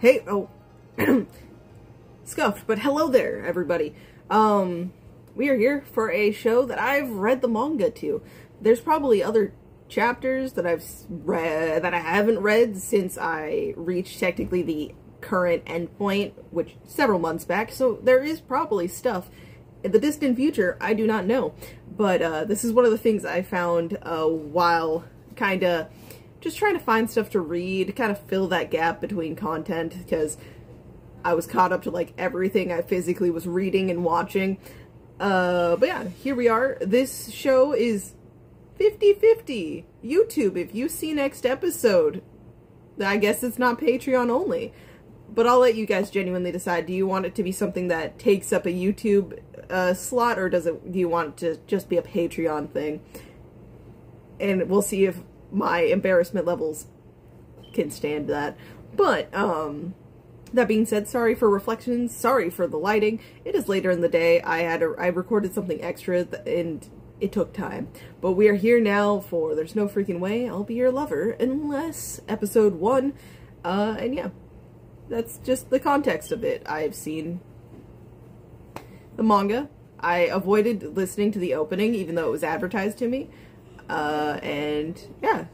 Hey, oh, scuffed, but hello there, everybody. We are here for a show that I've read the manga to. There's probably other chapters that I've read that I haven't read since I reached technically the current endpoint, which several months back. So there is probably stuff in the distant future I do not know. But this is one of the things I found while kind of just trying to find stuff to read, kind of fill that gap between content, because I was caught up to like everything I physically was reading and watching. But yeah, here we are. This show is 50-50. YouTube, if you see next episode, I guess it's not Patreon only. But I'll let you guys genuinely decide. Do you want it to be something that takes up a YouTube slot, or do you want it to just be a Patreon thing? And we'll see if my embarrassment levels can stand that. But, that being said, sorry for reflections, sorry for the lighting. It is later in the day. I recorded something extra and it took time. But we are here now for There's No Freaking Way I'll Be Your Lover Unless episode 1. And yeah, that's just the context of it. I've seen the manga. I avoided listening to the opening even though it was advertised to me. And yeah.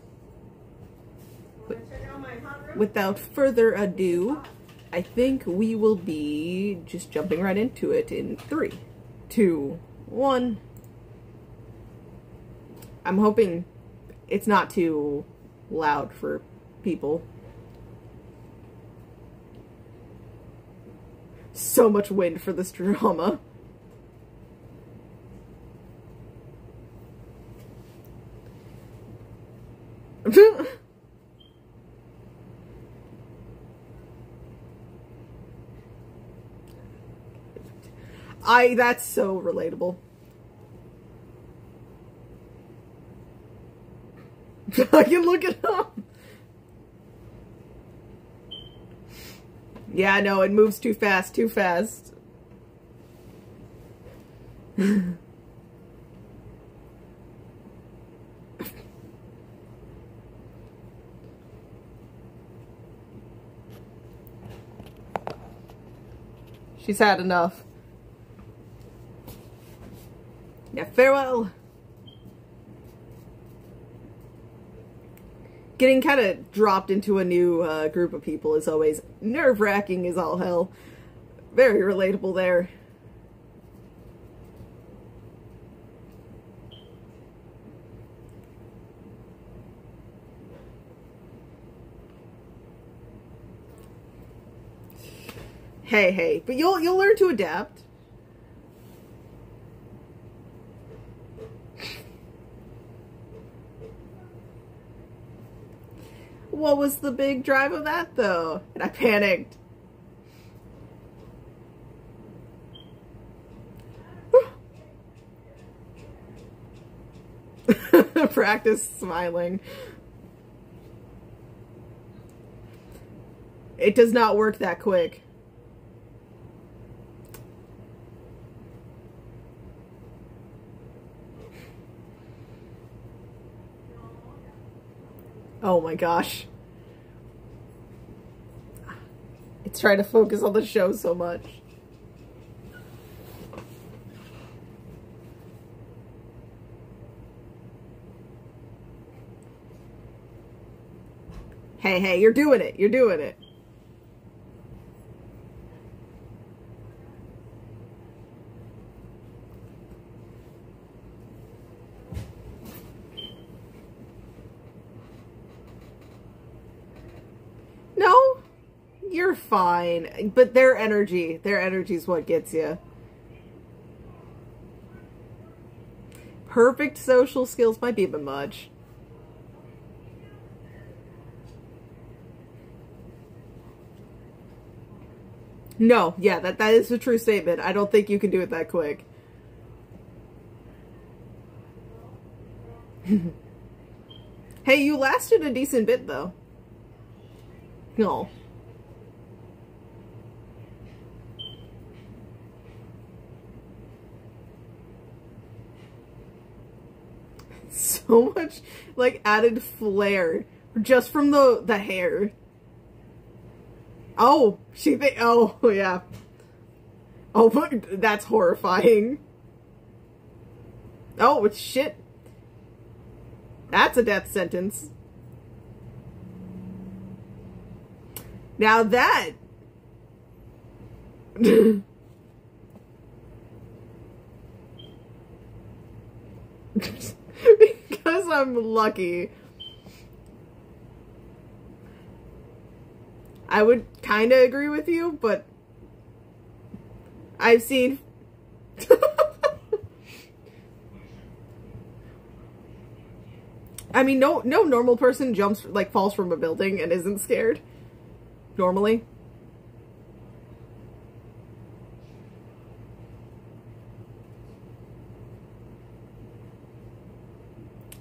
Without further ado, I think we will be just jumping right into it in 3, 2, 1. I'm hoping it's not too loud for people. So much wind for this drama. That's so relatable. I can look it up. Yeah, no, it moves too fast, too fast. She's had enough. Yeah, farewell. Getting kind of dropped into a new group of people is always nerve-wracking as all hell. Very relatable there. Hey, but you'll learn to adapt. What was the big drive of that, though? And I panicked. Practice smiling. It does not work that quick. Oh my gosh. It's trying to focus on the show so much. Hey, you're doing it. You're doing it. No, you're fine. But their energy is what gets you. Perfect social skills might be a bit much. No, yeah, that is a true statement. I don't think you can do it that quick. Hey, you lasted a decent bit, though. No. So much, like, added flair just from the hair. Oh, oh, yeah. Oh, that's horrifying. Oh, shit. That's a death sentence. Now that... Because I'm lucky. I would kind of agree with you, but I've seen... I mean, no normal person jumps, like, falls from a building and isn't scared. Normally.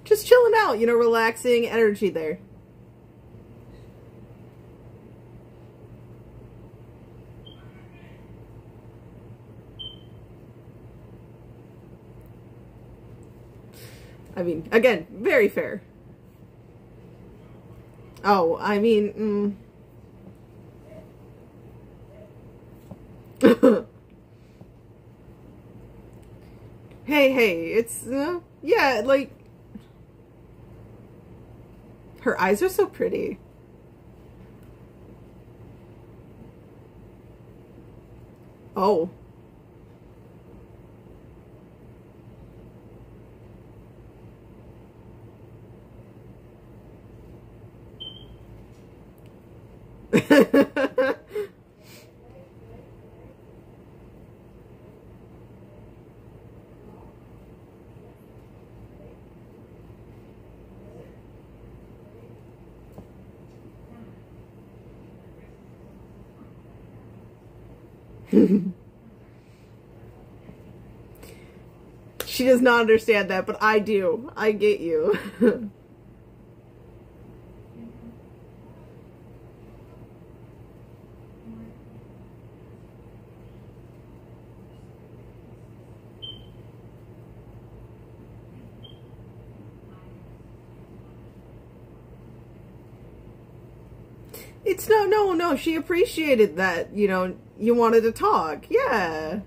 Just chilling out, you know, relaxing energy there. I mean, again, very fair. Oh, I mean, hey, it's, yeah, like, her eyes are so pretty. Oh. She does not understand that, but I do. I get you. It's no, she appreciated that, you know, you wanted to talk. Yeah.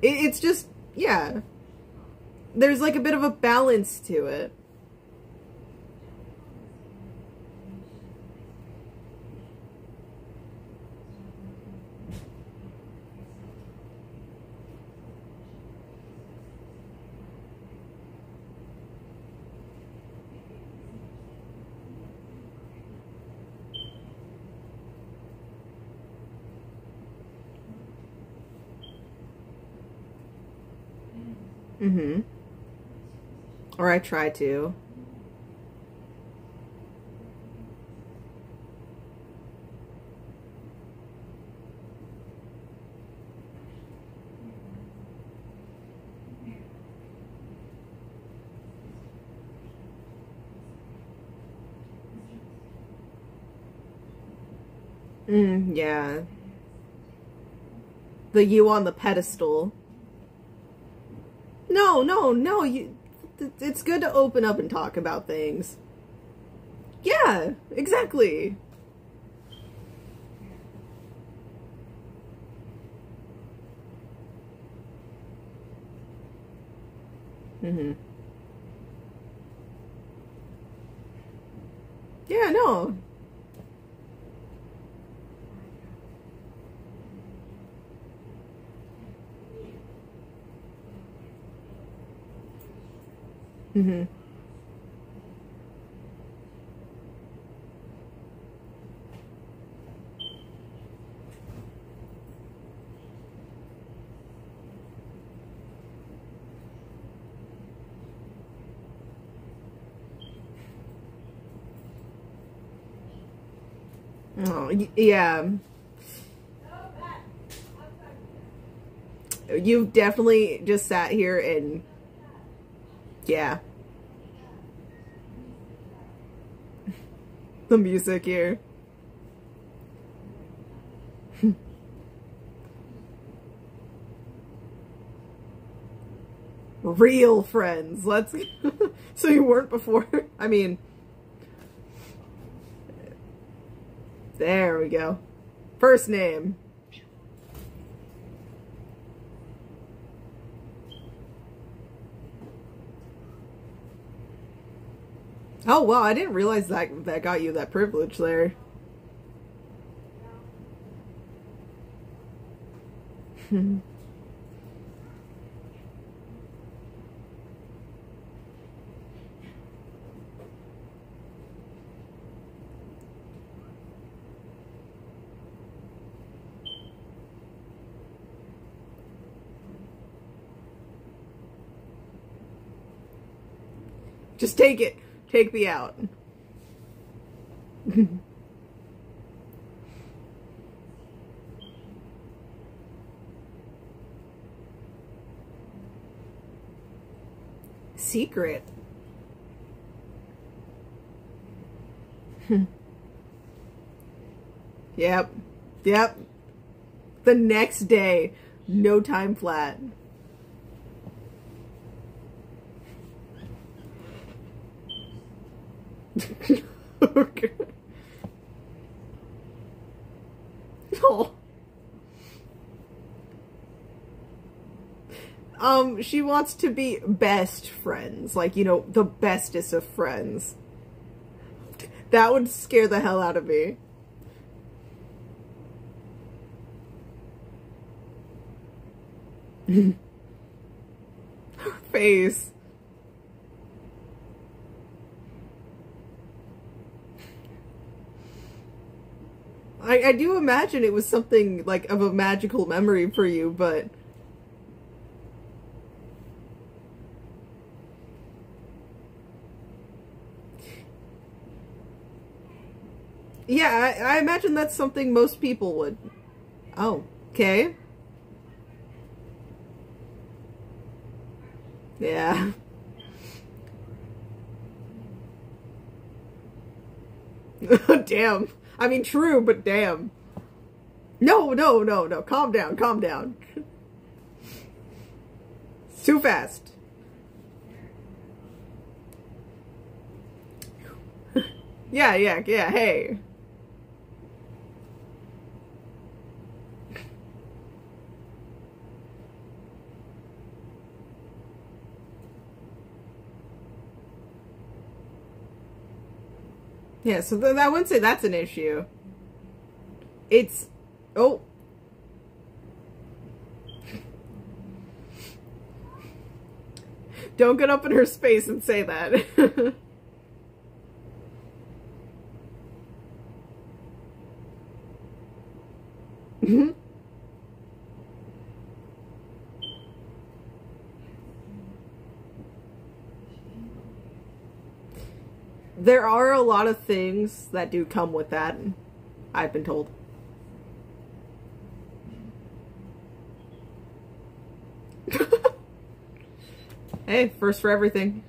It's just, yeah. There's like a bit of a balance to it. Mm-hmm. Or I try to. Yeah. The you on the pedestal. No, it's good to open up and talk about things. Yeah, exactly. Mm-hmm. Yeah, no. Mm-hmm. Oh, yeah. You've definitely just sat here and, yeah. The music here. Real friends. Let's. So you weren't before? I mean. There we go. First name. Oh, wow, I didn't realize that got you that privilege there. Just take it. Take me out. Secret. Yep. Yep. The next day. No time flat. Okay. Oh. She wants to be best friends. Like, you know, the bestest of friends. That would scare the hell out of me. Her face. I do imagine it was something, like, of a magical memory for you, but... Yeah, I imagine that's something most people would. Oh, okay. Yeah. Damn. I mean, true, but damn. No, no, no, no. Calm down, calm down. It's too fast. Yeah, hey. Yeah, so I wouldn't say that's an issue. It's... Oh. Don't get up in her space and say that. Mm-hmm. There are a lot of things that do come with that, I've been told. Hey, first for everything.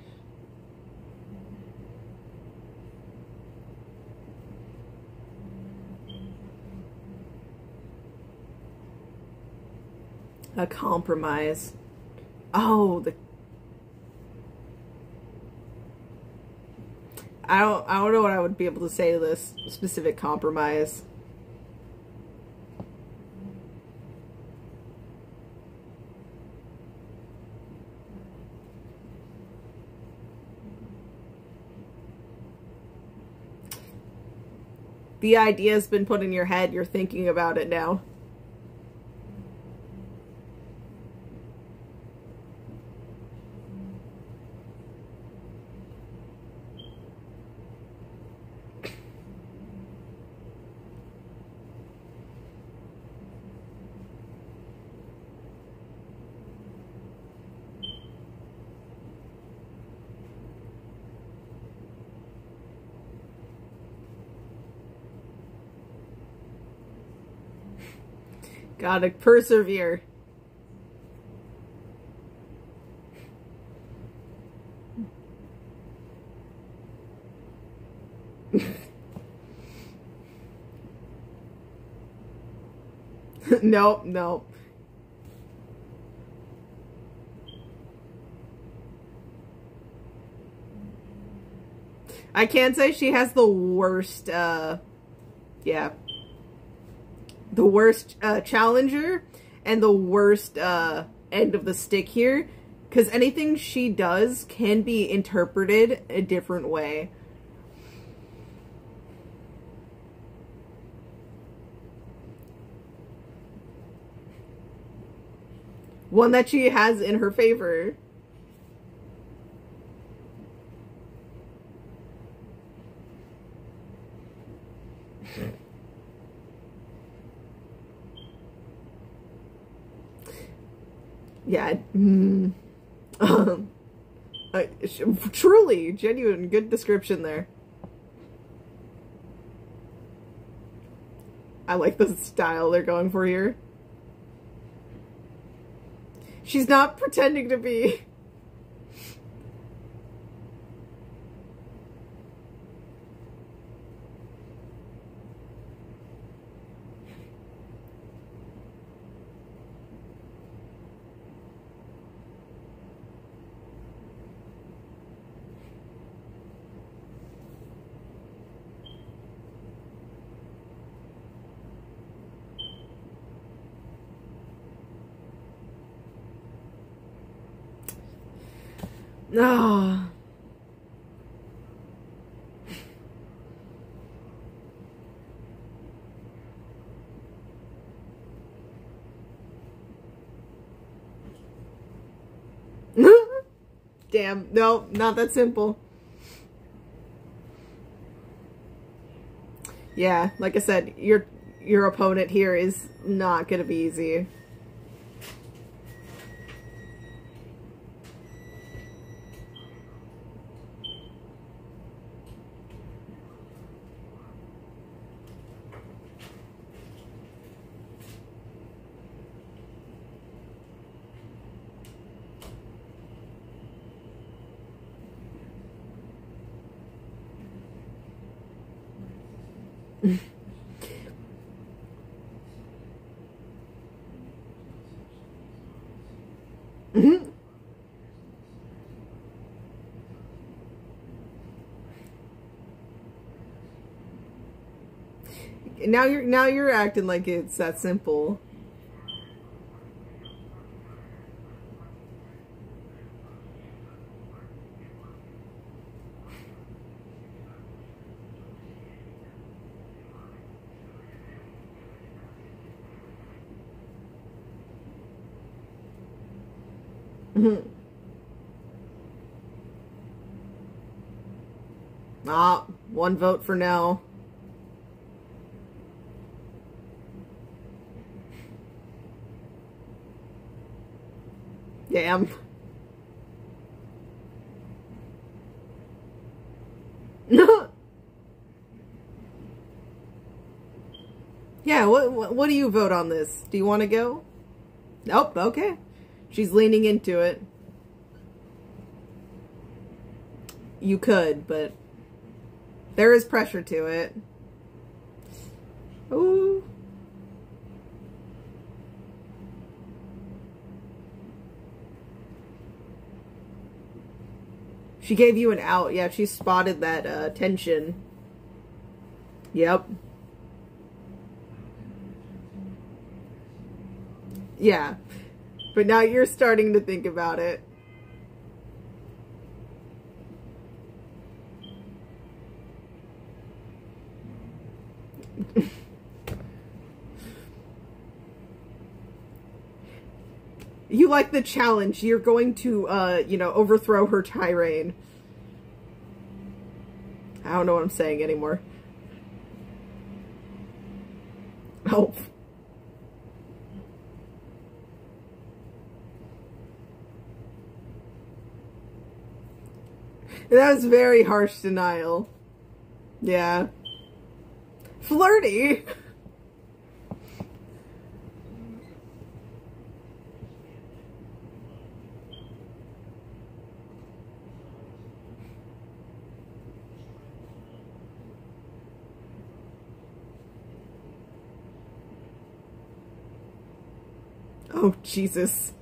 A compromise. Oh, the... I don't know what I would be able to say to this specific compromise. The idea's been put in your head, you're thinking about it now. Gotta persevere. No. I can't say she has the worst, yeah. the worst challenger and the worst end of the stick here, because anything she does can be interpreted a different way. One that she has in her favor. Yeah. Truly, genuine, good description there. I like the style they're going for here. She's not pretending to be. Ah. Damn, no, not that simple. Yeah, like I said, your opponent here is not gonna be easy. Now you're acting like it's that simple. Ah, one vote for no. Damn. Yeah, what do you vote on this? Do you want to go? Nope, okay. She's leaning into it. You could, but there is pressure to it. Ooh. She gave you an out. Yeah, she spotted that tension. Yep. Yeah. But now you're starting to think about it. You like the challenge. You're going to, you know, overthrow her tirade. I don't know what I'm saying anymore. Oh. That was very harsh denial. Yeah. Flirty. Oh, Jesus.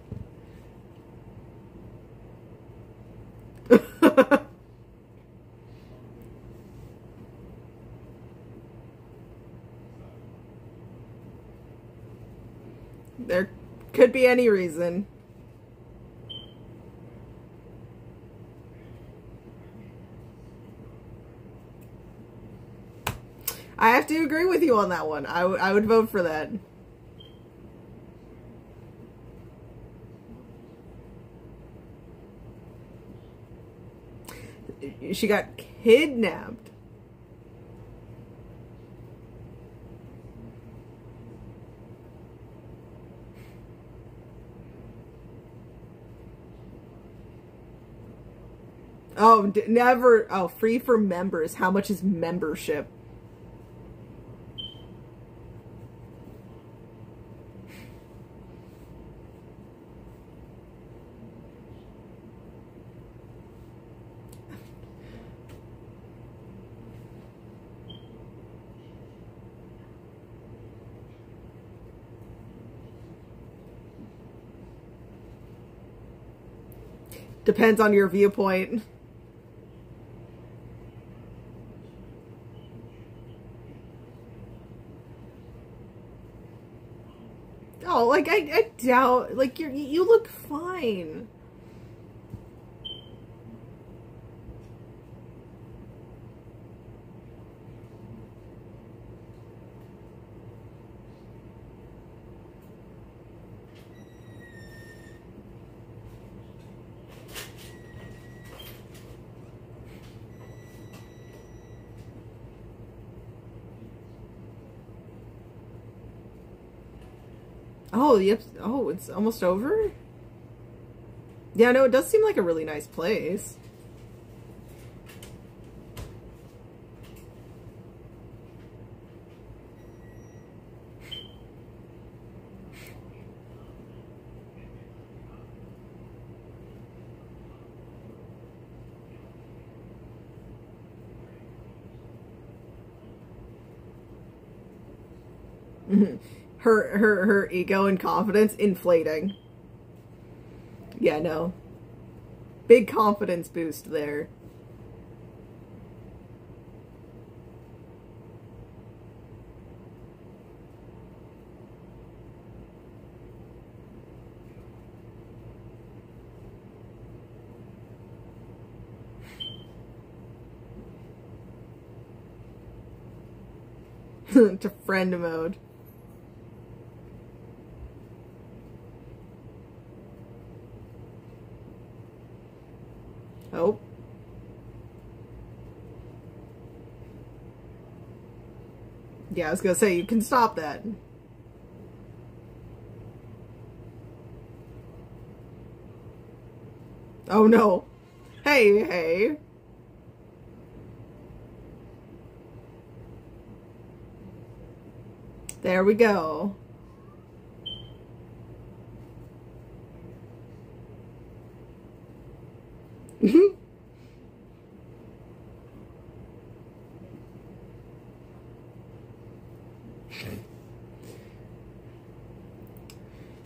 There could be any reason. I have to agree with you on that one. I would vote for that. She got kidnapped. Oh, never. Oh, free for members. How much is membership? Depends on your viewpoint. Oh, like, I doubt, like, you look fine. Oh, yep. Oh, it's almost over? Yeah, no, it does seem like a really nice place. Her ego and confidence inflating. Yeah, no. Big confidence boost there. To friend mode. Oh. Yeah, I was gonna say, you can stop that. Oh no. Hey, hey. There we go.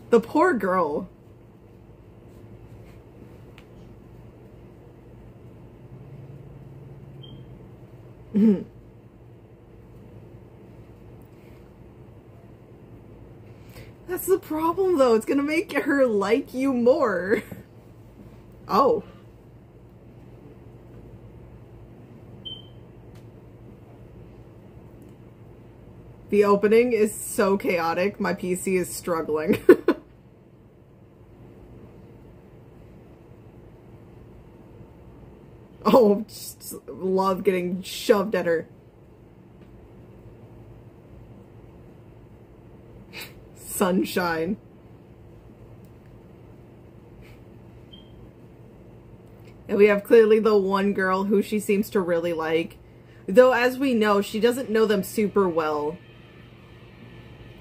The poor girl. That's the problem, though. It's gonna make her like you more. Oh. The opening is so chaotic, my PC is struggling. Oh, just love getting shoved at her. Sunshine. And we have clearly the one girl who she seems to really like. Though, as we know, she doesn't know them super well.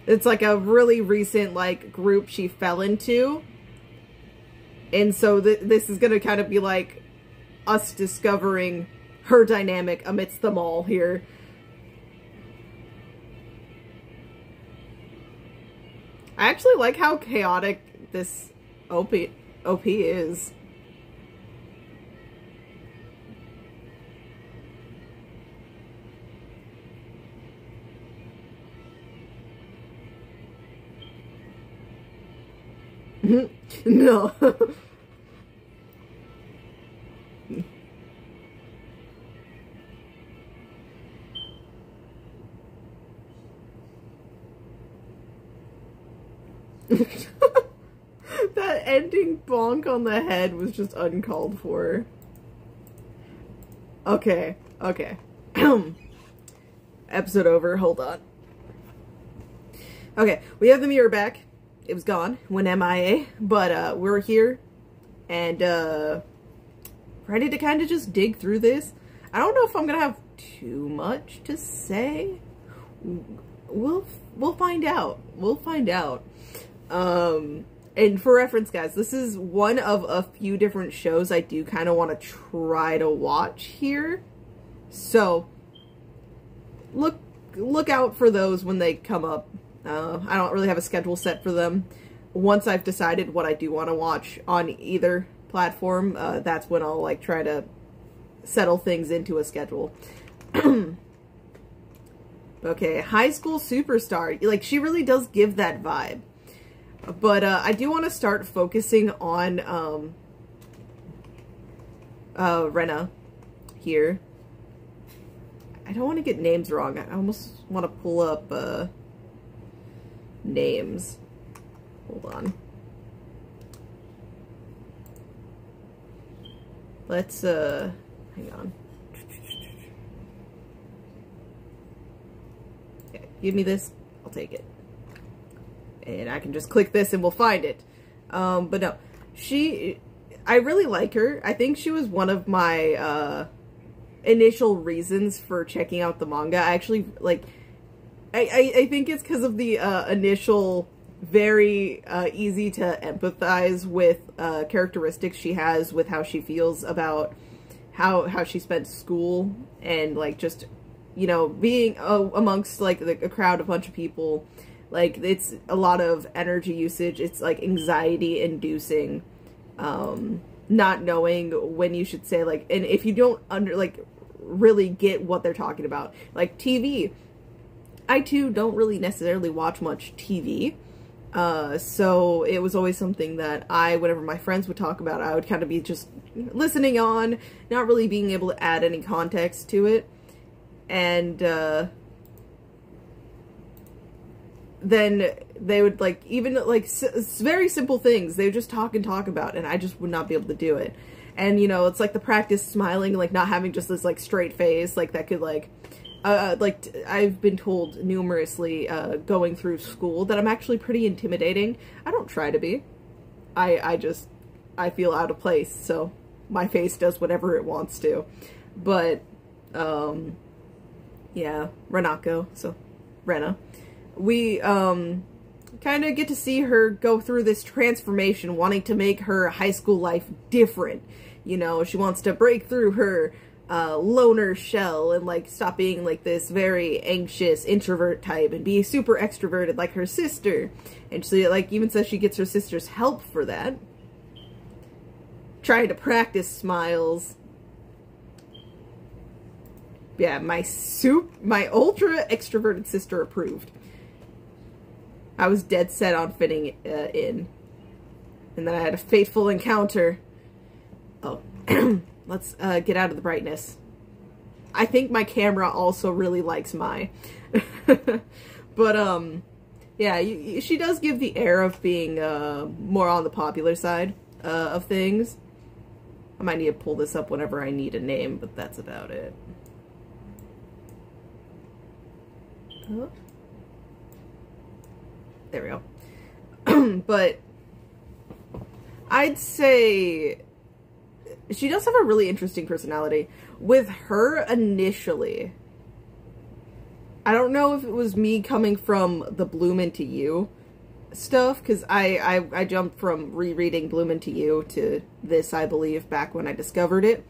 It's like a really recent, like, group she fell into. And so this is going to kind of be like us discovering her dynamic amidst them all here. I actually like how chaotic this OP is. No. That ending bonk on the head was just uncalled for. Okay, okay. Episode over, hold on. Okay, we have the mirror back. It was gone, went MIA, but we're here and ready to kind of just dig through this. I don't know if I'm gonna have too much to say. We'll find out. We'll find out. And for reference, guys, this is one of a few different shows I do kind of want to try to watch here. So, look out for those when they come up. I don't really have a schedule set for them. Once I've decided what I do want to watch on either platform, that's when I'll, like, try to settle things into a schedule. Okay, high school superstar. Like, she really does give that vibe. But I do want to start focusing on Rena here. I don't want to get names wrong. I almost want to pull up names. Hold on. Let's hang on. Okay, give me this. I'll take it. And I can just click this and we'll find it. But no, I really like her. I think she was one of my initial reasons for checking out the manga. I actually, like, I think it's because of the initial very easy to empathize with characteristics she has with how she feels about how she spent school and, like, just, you know, being amongst, like, a crowd, a bunch of people. Like, it's a lot of energy usage. It's, like, anxiety inducing, not knowing when you should say, like, and if you don't really get what they're talking about. Like, TV. I, too, don't really necessarily watch much TV. So it was always something that whenever my friends would talk about, I would kind of be just listening on, not really being able to add any context to it. And, then they would, like, even, like, very simple things, they would just talk and talk about, and I just would not be able to do it. And, you know, it's, like, the practice smiling, like, not having just this, like, straight face, like, that could, like, I've been told numerously, going through school that I'm actually pretty intimidating. I don't try to be. I feel out of place, so my face does whatever it wants to. But, yeah, Renako, so, Rena. We, kind of get to see her go through this transformation, wanting to make her high school life different. You know, she wants to break through her, loner shell and, like, stop being, like, this very anxious introvert type and be super extroverted like her sister. And she, like, even says she gets her sister's help for that. Trying to practice smiles. Yeah, my ultra extroverted sister approved. I was dead set on fitting in. And then I had a fateful encounter. Oh, let's get out of the brightness. I think my camera also really likes Mai. But, yeah, she does give the air of being more on the popular side of things. I might need to pull this up whenever I need a name, but that's about it. Oh. There we go. But I'd say she does have a really interesting personality. With her initially, I don't know if it was me coming from the Bloom Into You stuff, because I jumped from rereading Bloom Into You to this, I believe, back when I discovered it.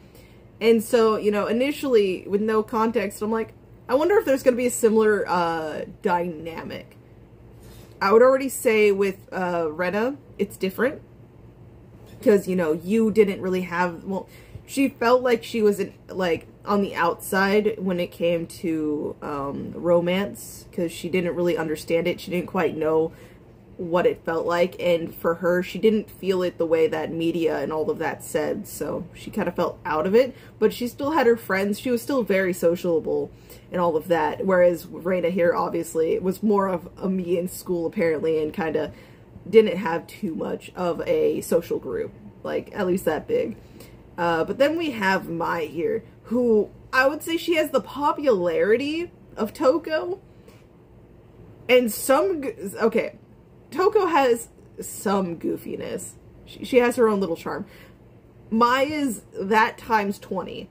And so, you know, initially, with no context, I'm like, I wonder if there's going to be a similar dynamic. I would already say with Rena, it's different. Because, you know, you didn't really have, well, she felt like she was, like, on the outside when it came to romance. Because she didn't really understand it. She didn't quite know what it felt like, and for her, she didn't feel it the way that media and all of that said, so she kind of felt out of it, but she still had her friends, she was still very sociable and all of that, whereas Reina here, obviously, was more of a me in school, apparently, and kind of didn't have too much of a social group, like, at least that big. But then we have Mai here, who, I would say she has the popularity of Toko, and okay, Toko has some goofiness. She has her own little charm. Mai is that times 20.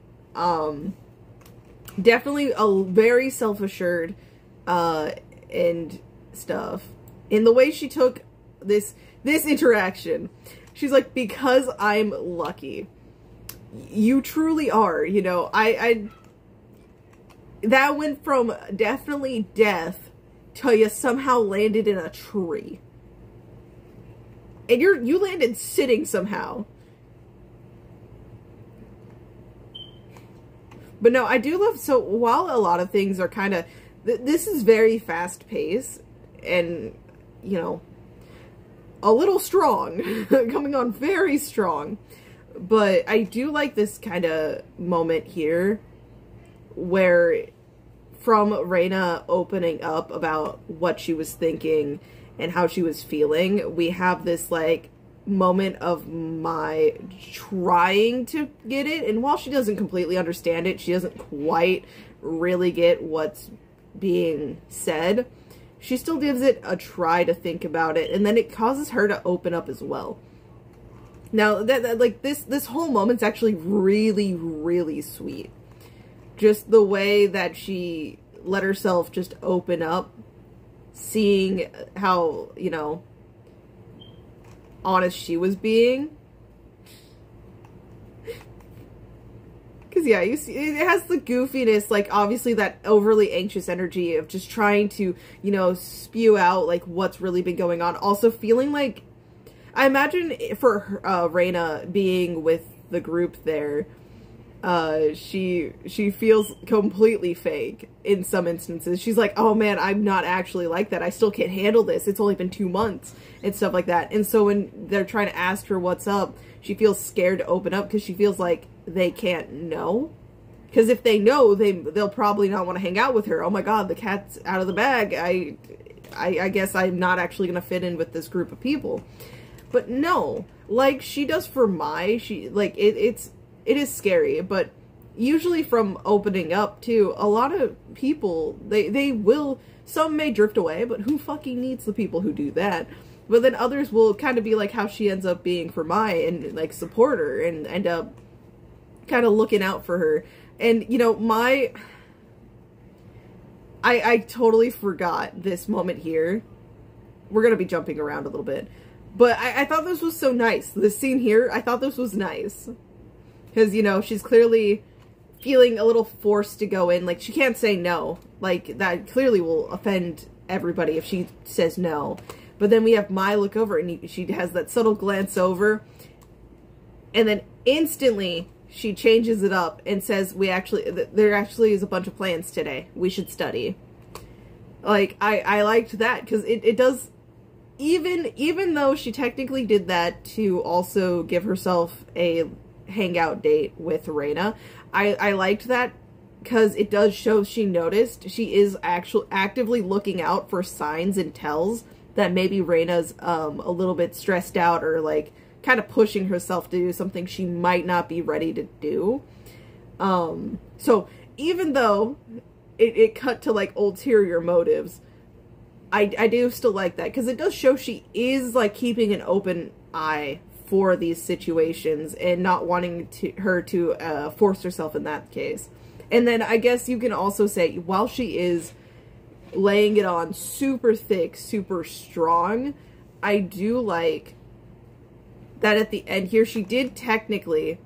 Definitely a very self-assured, and stuff. In the way she took this interaction. She's like, because I'm lucky. You truly are, you know, that went from definitely death till you somehow landed in a tree. And you landed sitting somehow. But no, I do love, so while a lot of things are kind of, this is very fast paced and, you know, a little strong, coming on very strong. But I do like this kind of moment here where from Reina opening up about what she was thinking and how she was feeling, we have this like moment of Mai trying to get it, and while she doesn't completely understand it, she doesn't quite really get what's being said, she still gives it a try to think about it, and then it causes her to open up as well. Now that like this whole moment's actually really, really sweet. Just the way that she let herself just open up, seeing how, you know, honest she was being. Because, yeah, you see, it has the goofiness, like, obviously that overly anxious energy of just trying to, you know, spew out, like, what's really been going on. Also feeling like, I imagine for Reina being with the group there, she feels completely fake in some instances. She's like, oh man, I'm not actually like that. I still can't handle this. It's only been 2 months and stuff like that. And so when they're trying to ask her what's up, she feels scared to open up because she feels like they can't know. Because if they know, they'll probably not want to hang out with her. Oh my god, the cat's out of the bag. I guess I'm not actually going to fit in with this group of people. But no, like she does for Mai, she, like, it is scary, but usually from opening up too, a lot of people, they will, some may drift away, but who fucking needs the people who do that? But then others will kind of be like how she ends up being for Mai and like support her and end up kind of looking out for her. And you know, Mai, I totally forgot this moment here. We're gonna be jumping around a little bit, but I thought this was so nice. This scene here, I thought this was nice. Because, you know, she's clearly feeling a little forced to go in. Like, she can't say no. Like, that clearly will offend everybody if she says no. But then we have Mai look over, and she has that subtle glance over. And then instantly, she changes it up and says, there actually is a bunch of plans today. We should study. Like, I liked that. Because it does, even though she technically did that to also give herself a hangout date with Reina, I liked that because it does show she noticed. She is actively looking out for signs and tells that maybe Reina's a little bit stressed out or like kind of pushing herself to do something she might not be ready to do. So even though it cut to like ulterior motives, I do still like that because it does show she is like keeping an open eye for these situations and not wanting her to force herself in that case. And then I guess you can also say, while she is laying it on super thick, super strong, I do like that at the end here, she did technically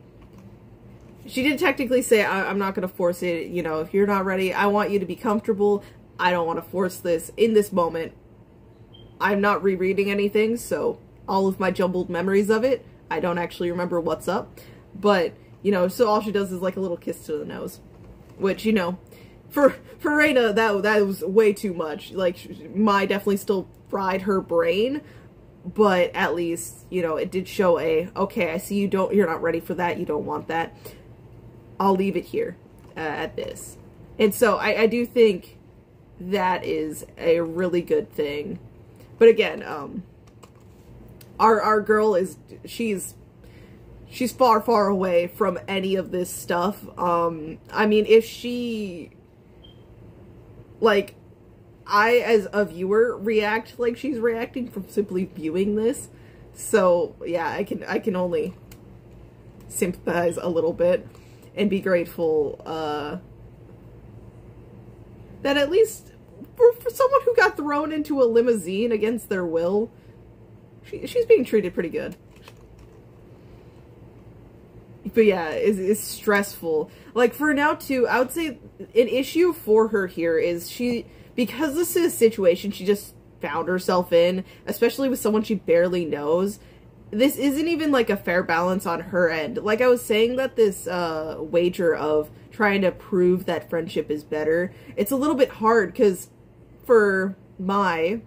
say, I'm not going to force it, you know, if you're not ready, I want you to be comfortable. I don't want to force this in this moment. I'm not rereading anything, so all of my jumbled memories of it, I don't actually remember what's up, but, you know, so all she does is like a little kiss to the nose, which, you know, for Reina, that was way too much. Like, Mai definitely still fried her brain, but at least, you know, it did show okay, I see you're not ready for that, you don't want that. I'll leave it here at this. And so I do think that is a really good thing. But again, our girl she's far, far away from any of this stuff. I mean, if she, like, I, as a viewer, react like she's reacting from simply viewing this. So, yeah, I can only sympathize a little bit and be grateful, that at least for someone who got thrown into a limousine against their will, she's being treated pretty good. But yeah, it's stressful. Like, for now, too, I would say an issue for her here is because this is a situation she just found herself in, especially with someone she barely knows, this isn't even, like, a fair balance on her end. Like I was saying, that this wager of trying to prove that friendship is better, it's a little bit hard, because for Mai,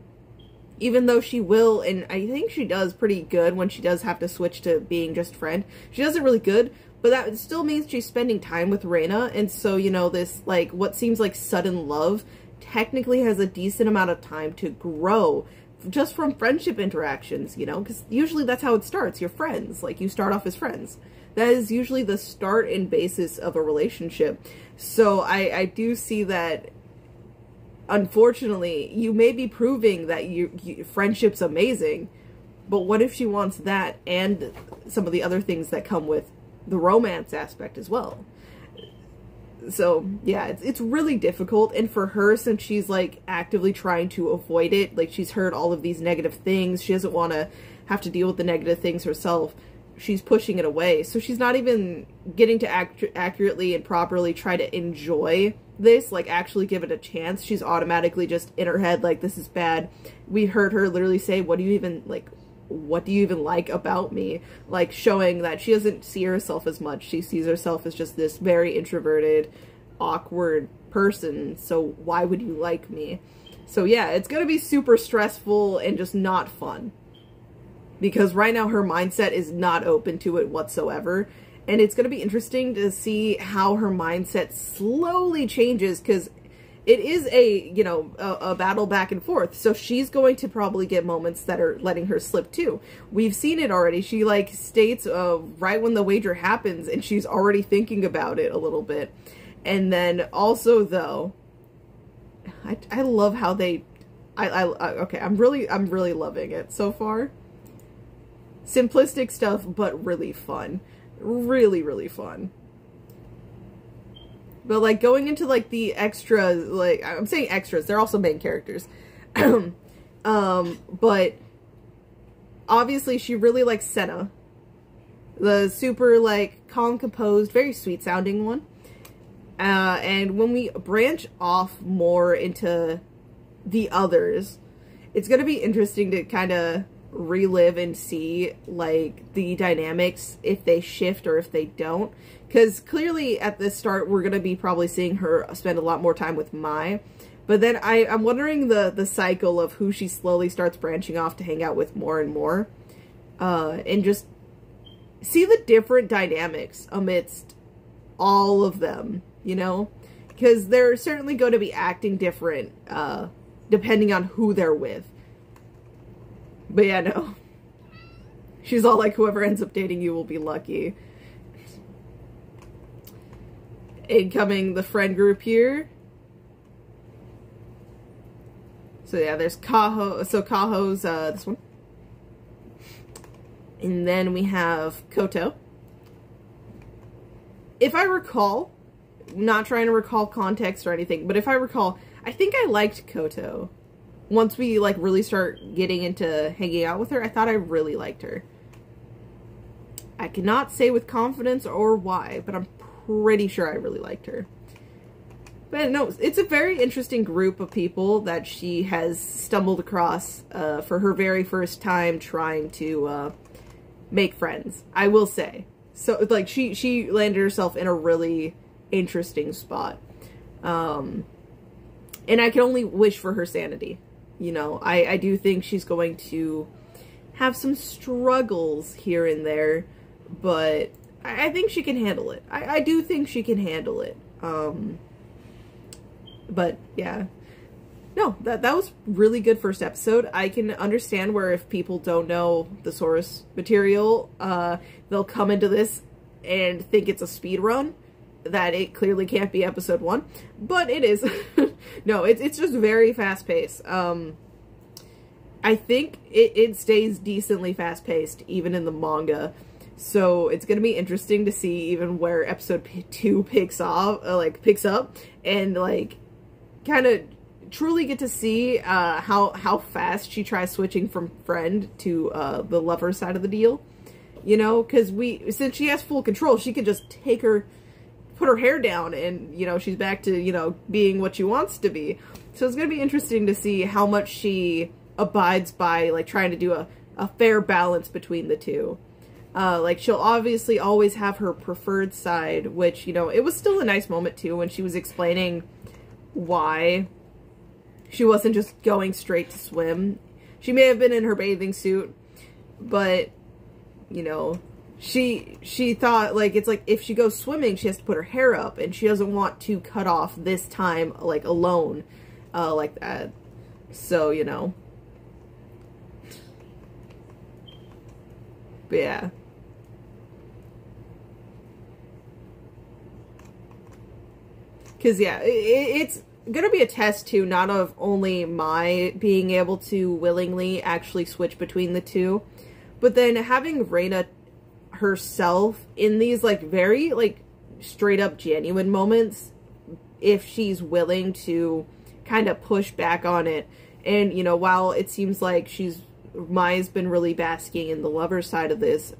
even though she will, and I think she does pretty good when she does have to switch to being just friend, she does it really good, but that still means she's spending time with Reina, and so, you know, this, like, what seems like sudden love technically has a decent amount of time to grow just from friendship interactions, you know, because usually that's how it starts. You're friends. Like, you start off as friends. That is usually the start and basis of a relationship. So I do see that, unfortunately, you may be proving that friendship's amazing, but what if she wants that and some of the other things that come with the romance aspect as well? So, yeah, it's really difficult, and for her, since she's, like, actively trying to avoid it, like, she's heard all of these negative things, she doesn't want to have to deal with the negative things herself, she's pushing it away, so she's not even getting to accurately and properly try to enjoy this, like, actually give it a chance. She's automatically just in her head, like, this is bad. We heard her literally say, what do you even like about me? Like, showing that she doesn't see herself as much. She sees herself as just this very introverted, awkward person, so why would you like me? So yeah, it's gonna be super stressful and just not fun. Because right now her mindset is not open to it whatsoever. And it's gonna be interesting to see how her mindset slowly changes, because it is a battle back and forth. So she's going to probably get moments that are letting her slip too. We've seen it already. She, like, states right when the wager happens, and she's already thinking about it a little bit. And then also, though, I love how they, okay, I'm really loving it so far. Simplistic stuff, but really fun. Really, really fun. But, like, going into, like, the extra, like, I'm saying extras, they're also main characters. But obviously she really likes Senna. The super, like, calm, composed, very sweet-sounding one. And when we branch off more into the others, it's gonna be interesting to kind of relive and see, like, the dynamics, if they shift or if they don't. Because clearly at the start we're going to be probably seeing her spend a lot more time with Mai. But then I'm wondering the cycle of who she slowly starts branching off to hang out with more and more. And just see the different dynamics amidst all of them, you know? Because they're certainly going to be acting different depending on who they're with. But yeah, no. She's all like, whoever ends up dating you will be lucky. Incoming the friend group here. So yeah, there's Kaho. So Kaho's this one. And then we have Koto. If I recall, not trying to recall context or anything, but if I recall, I think I liked Koto. Once we, like, really start getting into hanging out with her, I thought I really liked her. I cannot say with confidence or why, but I'm pretty sure I really liked her. But no, it's a very interesting group of people that she has stumbled across for her very first time trying to make friends, I will say. So, like, she landed herself in a really interesting spot. And I can only wish for her sanity. You know, I do think she's going to have some struggles here and there, but I think she can handle it. I do think she can handle it. But yeah. No, that was really good first episode. I can understand where if people don't know the source material, they'll come into this and think it's a speed run, that it clearly can't be episode 1, but it is. No, it's just very fast paced. I think it stays decently fast paced even in the manga, so it's gonna be interesting to see even where episode 2 picks up, and like kind of truly get to see how fast she tries switching from friend to the lover side of the deal, you know, because since she has full control, she could just put her hair down and, you know, she's back to, you know, being what she wants to be. So it's gonna be interesting to see how much she abides by, like, trying to do a fair balance between the two. Like, she'll obviously always have her preferred side, which, you know, it was still a nice moment too when she was explaining why she wasn't just going straight to swim. She may have been in her bathing suit, but, you know, she thought, like, it's like if she goes swimming, she has to put her hair up, and she doesn't want to cut off this time, like, alone, like that. So, you know. But yeah. Because, yeah, it's gonna be a test too, not of only my being able to willingly actually switch between the two, but then having Reina herself in these, like, very, like, straight up genuine moments, if she's willing to kind of push back on it. And, you know, while it seems like Mai's been really basking in the lover side of this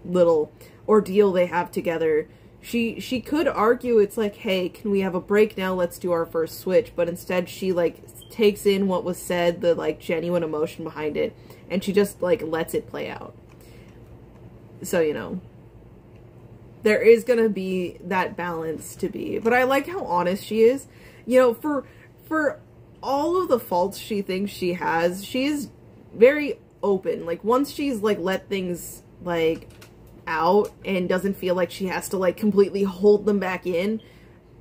little ordeal they have together, she could argue it's like, hey, can we have a break now? Let's do our first switch. But instead she, like, takes in what was said, the, like, genuine emotion behind it, and she just, like, lets it play out. So, you know, there is gonna be that balance to be. But I like how honest she is. You know, for all of the faults she thinks she has, she is very open. Like, once she's, like, let things, like, out and doesn't feel like she has to, like, completely hold them back in,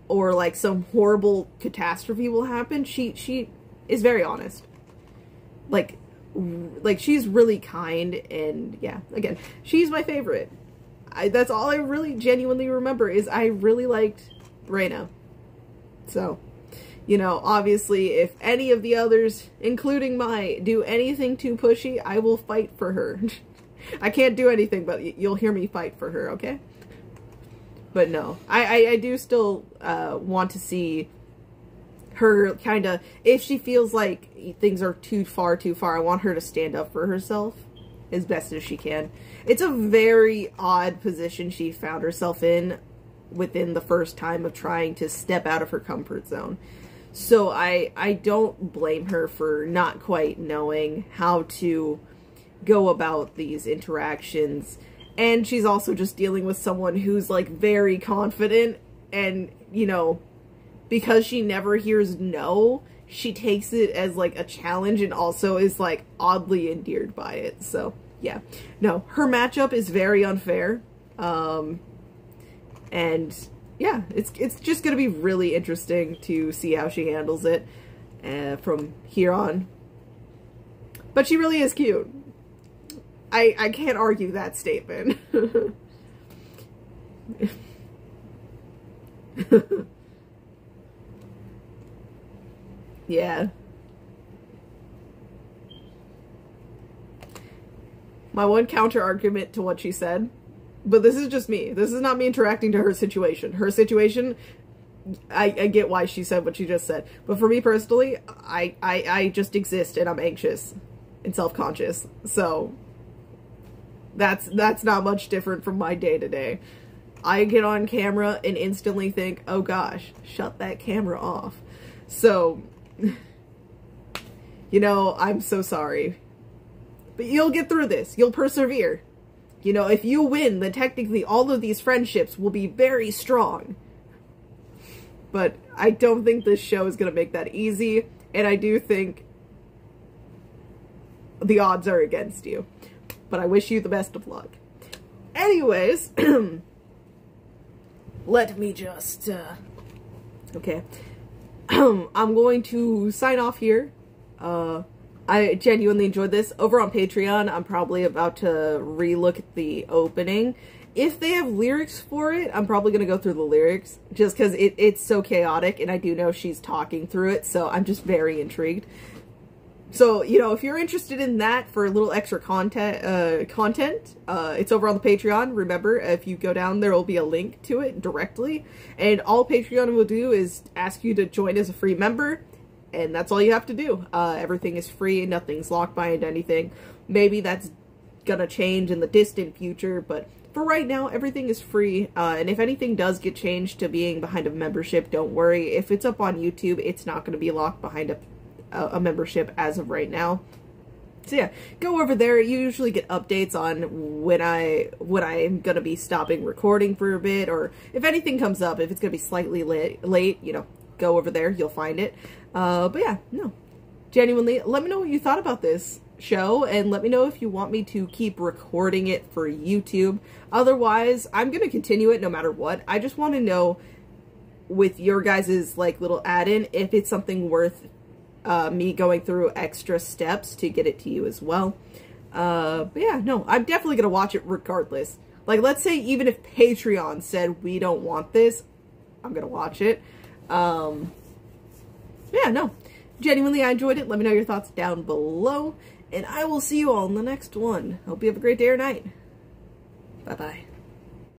or, like, some horrible catastrophe will happen, she is very honest. Like, she's really kind, and yeah, again, she's my favorite. That's all I really genuinely remember, is I really liked Reina. So, you know, obviously, if any of the others, including Mai, do anything too pushy, I will fight for her. I can't do anything, but you'll hear me fight for her, okay? But no, I do still want to see her kind of, if she feels like things are too far, I want her to stand up for herself as best as she can. It's a very odd position she found herself in within the first time of trying to step out of her comfort zone. So I don't blame her for not quite knowing how to go about these interactions. And she's also just dealing with someone who's, like, very confident, and, you know, because she never hears no, she takes it as, like, a challenge, and also is, like, oddly endeared by it. So, yeah. No, her matchup is very unfair. And, yeah, it's just gonna be really interesting to see how she handles it from here on. But she really is cute. I can't argue that statement. Yeah. My one counter argument to what she said, but this is just me. This is not me interacting to her situation. Her situation, I get why she said what she just said. But for me personally, I just exist, and I'm anxious and self-conscious. So that's not much different from my day-to-day. I get on camera and instantly think, oh gosh, shut that camera off. So, you know, I'm so sorry. But you'll get through this. You'll persevere. You know, if you win, then technically all of these friendships will be very strong. but I don't think this show is going to make that easy, and I do think the odds are against you. But I wish you the best of luck. Anyways, let me just, okay. I'm going to sign off here. I genuinely enjoyed this. Over on Patreon, I'm probably about to re-look at the opening. If they have lyrics for it, I'm probably going to go through the lyrics, just because it's so chaotic, and I do know she's talking through it, so I'm just very intrigued. So, you know, if you're interested in that for a little extra content, it's over on the Patreon. Remember, if you go down, there will be a link to it directly. And all Patreon will do is ask you to join as a free member, and that's all you have to do. Everything is free, nothing's locked behind anything. Maybe that's gonna change in the distant future, but for right now, everything is free, and if anything does get changed to being behind a membership, don't worry. If it's up on YouTube, it's not going to be locked behind a membership as of right now. So yeah, go over there. You usually get updates on when I'm going to be stopping recording for a bit, or if anything comes up, if it's going to be slightly late, you know, go over there. You'll find it. But yeah, no. Genuinely, let me know what you thought about this show, and let me know if you want me to keep recording it for YouTube. Otherwise, I'm going to continue it no matter what. I just want to know, with your guys' like little add-in, if it's something worth me going through extra steps to get it to you as well. But yeah, no, I'm definitely going to watch it regardless. Like, let's say even if Patreon said we don't want this, I'm going to watch it. Yeah, no. Genuinely, I enjoyed it. Let me know your thoughts down below. And I will see you all in the next one. Hope you have a great day or night. Bye-bye.